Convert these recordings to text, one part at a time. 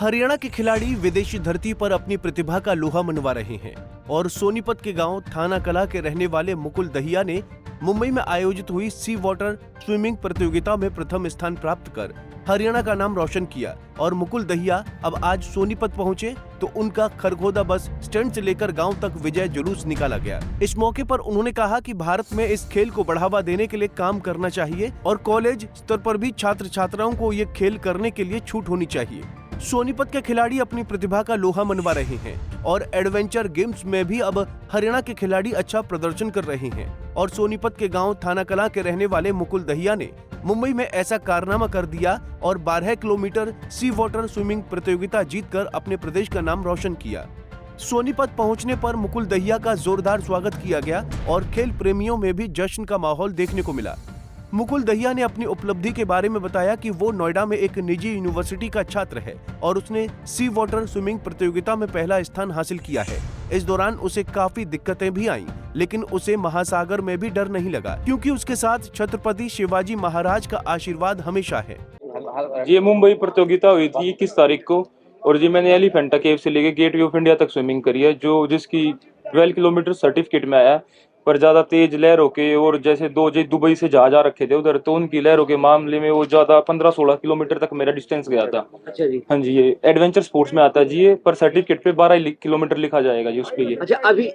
हरियाणा के खिलाड़ी विदेशी धरती पर अपनी प्रतिभा का लोहा मनवा रहे हैं और सोनीपत के गांव थाना कला के रहने वाले मुकुल दहिया ने मुंबई में आयोजित हुई सी वाटर स्विमिंग प्रतियोगिता में प्रथम स्थान प्राप्त कर हरियाणा का नाम रोशन किया। और मुकुल दहिया अब आज सोनीपत पहुंचे तो उनका खरगोदा बस स्टैंड से लेकर गांव तक विजय जुलूस निकाला गया। इस मौके पर उन्होंने कहा कि भारत में इस खेल को बढ़ावा देने के लिए काम करना चाहिए और कॉलेज स्तर पर भी छात्र छात्राओं को ये खेल करने के लिए छूट होनी चाहिए। सोनीपत के खिलाड़ी अपनी प्रतिभा का लोहा मनवा रहे हैं और एडवेंचर गेम्स में भी अब हरियाणा के खिलाड़ी अच्छा प्रदर्शन कर रहे हैं। और सोनीपत के गांव थाना कला के रहने वाले मुकुल दहिया ने मुंबई में ऐसा कारनामा कर दिया और 12 किलोमीटर सी वाटर स्विमिंग प्रतियोगिता जीतकर अपने प्रदेश का नाम रोशन किया। सोनीपत पहुंचने पर मुकुल दहिया का जोरदार स्वागत किया गया और खेल प्रेमियों में भी जश्न का माहौल देखने को मिला। मुकुल दहिया ने अपनी उपलब्धि के बारे में बताया कि वो नोएडा में एक निजी यूनिवर्सिटी का छात्र है और उसने सी वाटर स्विमिंग प्रतियोगिता में पहला स्थान हासिल किया है। इस दौरान उसे काफी दिक्कतें भी आईं, लेकिन उसे महासागर में भी डर नहीं लगा क्योंकि उसके साथ छत्रपति शिवाजी महाराज का आशीर्वाद हमेशा है। ये मुंबई प्रतियोगिता हुई थी 21 तारीख को और जी मैंने एलिफेंटा केव से लेके गेटवे ऑफ इंडिया तक स्विमिंग करी है, जो जिसकी 12 किलोमीटर सर्टिफिकेट में आया। पर ज्यादा तेज लहरों के और जैसे दुबई से जहाज आ रखे थे उधर, तो उनकी लहरों के मामले में वो ज्यादा 15-16 किलोमीटर तक मेरा डिस्टेंस गया था। अच्छा जी। हाँ जी, ये एडवेंचर स्पोर्ट्स में आता है जी ये, पर सर्टिफिकेट पे 12 किलोमीटर लिखा जाएगा जी उसके लिए। अच्छा, अभी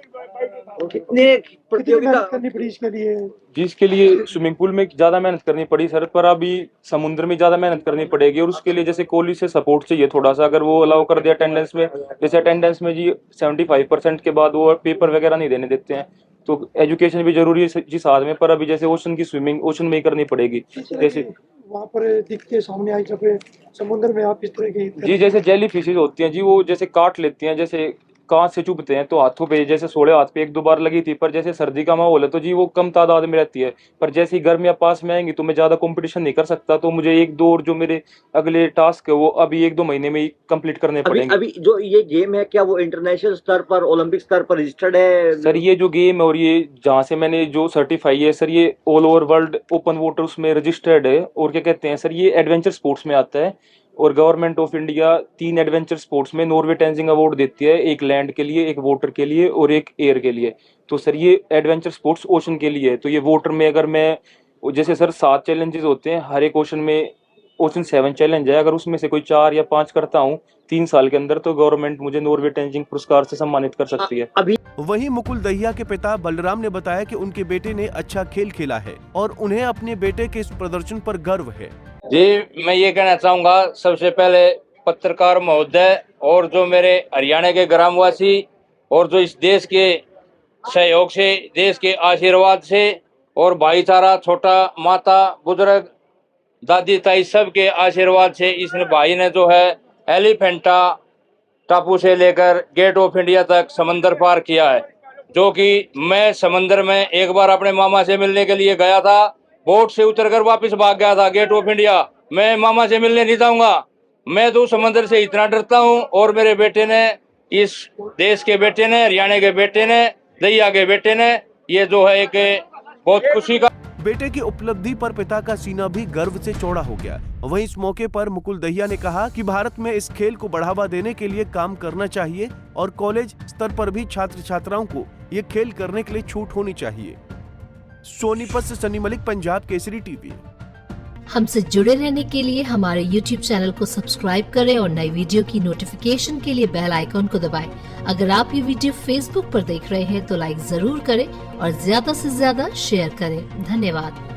कितने प्रतियोगिता करनी पड़ी इसके लिए? जिसके लिए स्विमिंग पूल में ज्यादा मेहनत करनी पड़ी सर, पर अभी समुद्र में ज्यादा मेहनत करनी पड़ेगी और उसके लिए जैसे कॉलेज से सपोर्ट चाहिए थोड़ा सा। अगर वो अलाउ कर दिया अटेंडेंस में, जैसे अटेंडेंस में जी 75% के बाद वो पेपर वगैरह नहीं देने देते हैं, तो एजुकेशन भी जरूरी है जी साथ में। पर अभी जैसे ओशन की स्विमिंग ओशन में ही करनी पड़ेगी। जैसे वहाँ पर दिख के सामने आई जब समुद्र में आप इस तरह की जी, जैसे जेली फिशेज होती हैं जी, वो जैसे काट लेती हैं, जैसे कांच से चुभते हैं, तो हाथों पे जैसे सोले हाथ पे 1-2 बार लगी थी। पर जैसे सर्दी का माहौल है तो जी वो कम तादाद में रहती है, पर जैसे ही गर्मियां पास में आएंगी तो मैं ज्यादा कंपटीशन नहीं कर सकता, तो मुझे 1-2 और जो मेरे अगले टास्क है वो अभी 1-2 महीने में ही कंप्लीट करने पड़ेंगे। अभी जो ये गेम है, क्या वो इंटरनेशनल स्तर पर, ओलंपिक स्तर पर रजिस्टर्ड है? सर ये जो गेम है और ये जहाँ से मैंने जो सर्टिफाई है सर, ये all over world open water उसमें रजिस्टर्ड है। और क्या कहते हैं सर, ये एडवेंचर स्पोर्ट्स में आता है और government of India 3 adventure sports में नॉर्वे टेंजिंग अवार्ड देती है, एक लैंड के लिए, एक वाटर के लिए और एक एयर के लिए। तो सर ये एडवेंचर स्पोर्ट्स ओशन के लिए है। तो ये वाटर में अगर मैं जैसे सर 7 चैलेंजेस होते हैं हर एक ओशन में, ओशन 7 चैलेंज है, अगर उसमें से कोई 4 या 5 करता हूँ 3 साल के अंदर, तो गवर्नमेंट मुझे नॉर्वे टेंजिंग पुरस्कार से सम्मानित कर सकती है। अभी वहीं मुकुल दहिया के पिता बलराम ने बताया कि उनके बेटे ने अच्छा खेल खेला है और उन्हें अपने बेटे के इस प्रदर्शन पर गर्व है। जी, मैं ये कहना चाहूँगा सबसे पहले पत्रकार महोदय और जो मेरे हरियाणा के ग्रामवासी और जो इस देश के सहयोग से, देश के आशीर्वाद से और भाईचारा, छोटा माता बुजुर्ग दादी ताई सब के आशीर्वाद से इस भाई ने जो है एलिफेंटा टापू से लेकर गेट ऑफ इंडिया तक समंदर पार किया है। जो कि मैं समंदर में एक बार अपने मामा से मिलने के लिए गया था, बोट से उतरकर वापस भाग गया था गेट ऑफ इंडिया। मैं मामा से मिलने नहीं जाऊंगा, मैं तो समंदर से इतना डरता हूं। और मेरे बेटे ने, इस देश के बेटे ने, हरियाणा के बेटे ने, दहिया के बेटे ने, ये जो है एक बहुत खुशी का। बेटे की उपलब्धि पर पिता का सीना भी गर्व से चौड़ा हो गया। वहीं इस मौके पर मुकुल दहिया ने कहा कि भारत में इस खेल को बढ़ावा देने के लिए काम करना चाहिए और कॉलेज स्तर पर भी छात्र छात्राओं को ये खेल करने के लिए छूट होनी चाहिए। सोनीपत से सनी मलिक, पंजाब केसरी टीवी। हमसे जुड़े रहने के लिए हमारे YouTube चैनल को सब्सक्राइब करें और नई वीडियो की नोटिफिकेशन के लिए बेल आइकॉन को दबाएं। अगर आप ये वीडियो Facebook पर देख रहे हैं तो लाइक जरूर करें और ज्यादा से ज्यादा शेयर करें। धन्यवाद।